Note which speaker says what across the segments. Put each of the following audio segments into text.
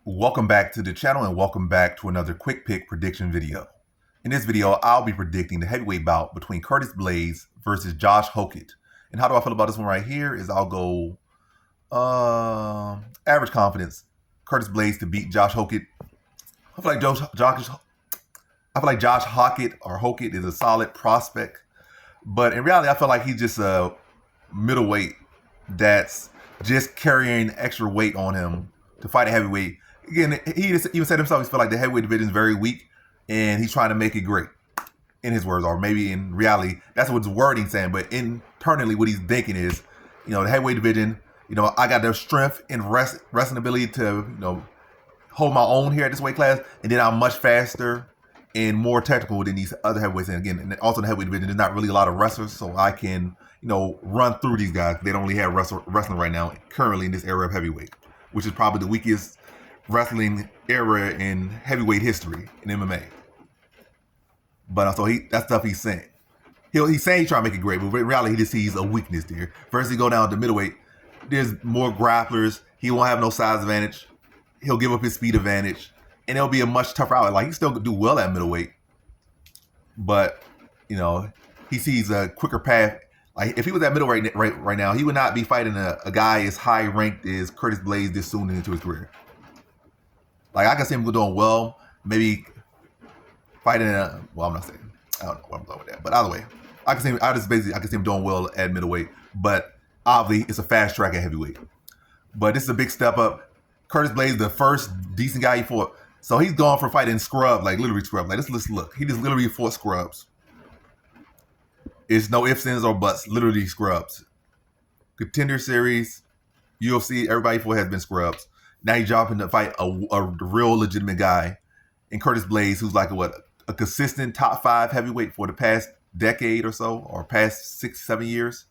Speaker 1: Welcome back to the channel and welcome back to another quick pick prediction video. In this video, I'll be predicting the heavyweight bout between Curtis Blaydes versus Josh Hokit. And how do I feel about this one right here is I'll go average confidence. Curtis Blaydes to beat Josh Hokit. I feel like Josh Hokit or Hokit is a solid prospect. But in reality, I feel like he's just a middleweight that's just carrying extra weight on him to fight a heavyweight. Again, he just even said himself, he felt like the heavyweight division is very weak, and he's trying to make it great, in his words, or maybe in reality, that's what his wording saying. But internally, what he's thinking is, the heavyweight division, I got the strength and wrestling ability to, hold my own here at this weight class, and then I'm much faster and more technical than these other heavyweights. And again, and also in the heavyweight division, there's not really a lot of wrestlers, so I can, run through these guys. They don't really have wrestling right now, currently in this era of heavyweight, which is probably the weakest wrestling era in heavyweight history in MMA. But so that's stuff he's saying. He's saying he's trying to make it great, but in reality, he just sees a weakness there. First, he go down to middleweight. There's more grapplers. He won't have no size advantage. He'll give up his speed advantage, and it'll be a much tougher outlet. Like, he still could do well at middleweight, but he sees a quicker path. Like, if he was at middleweight right now, he would not be fighting a guy as high ranked as Curtis Blaydes this soon into his career. Like, I can see him doing well, maybe fighting well, I'm not saying, I don't know what I'm going with that. But either way, I can see him doing well at middleweight, but obviously it's a fast track at heavyweight. But this is a big step up. Curtis Blaydes, the first decent guy he fought. So he's gone for fighting scrub, like literally scrub. Like, let's look. He just literally fought scrubs. It's no ifs, ands, or buts. Literally scrubs. Contender Series, UFC, everybody fought has been scrubs. Now he's jumping to fight a real legitimate guy in Curtis Blaydes, who's like a consistent top 5 heavyweight for the past decade or so, or past 6-7 years.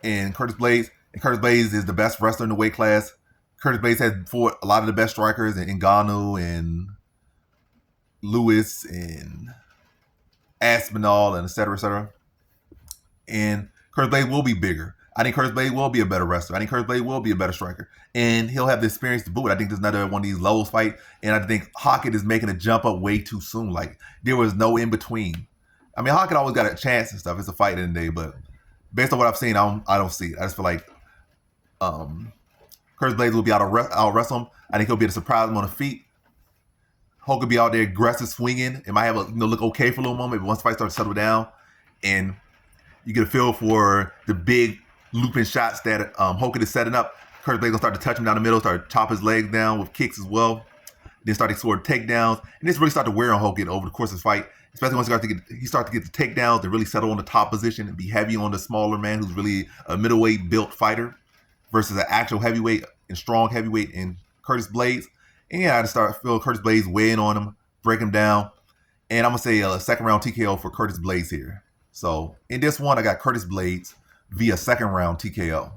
Speaker 1: And Curtis Blaydes is the best wrestler in the weight class. Curtis Blaydes has fought a lot of the best strikers, in Ngannou and Lewis and Aspinall and et cetera, et cetera. And Curtis Blaydes will be bigger. I think Curtis Blaydes will be a better wrestler. I think Curtis Blaydes will be a better striker. And he'll have the experience to boot. I think there's another one of these levels fight. And I think Hokit is making a jump up way too soon. Like, there was no in between. I mean, Hokit always got a chance and stuff. It's a fight in the day. But based on what I've seen, I don't see it. I just feel like Curtis Blaydes will be able to wrestle him. I think he'll be able to surprise him on the feet. Hulk will be out there aggressive, swinging. It might have look okay for a little moment, but once the fight starts to settle down, and you get a feel for the big looping shots that Hokit is setting up, Curtis Blaydes gonna start to touch him down the middle, start to chop his legs down with kicks as well. Then start to sort of takedowns, and this really start to wear on Hokit over the course of the fight. Especially once he starts to get the takedowns and really settle on the top position and be heavy on the smaller man who's really a middleweight built fighter versus an actual heavyweight and strong heavyweight in Curtis Blaydes. And yeah, I just start feel Curtis Blaydes weighing on him, break him down. And I'm going to say a second round TKO for Curtis Blaydes here. So in this one, I got Curtis Blaydes via second round TKO.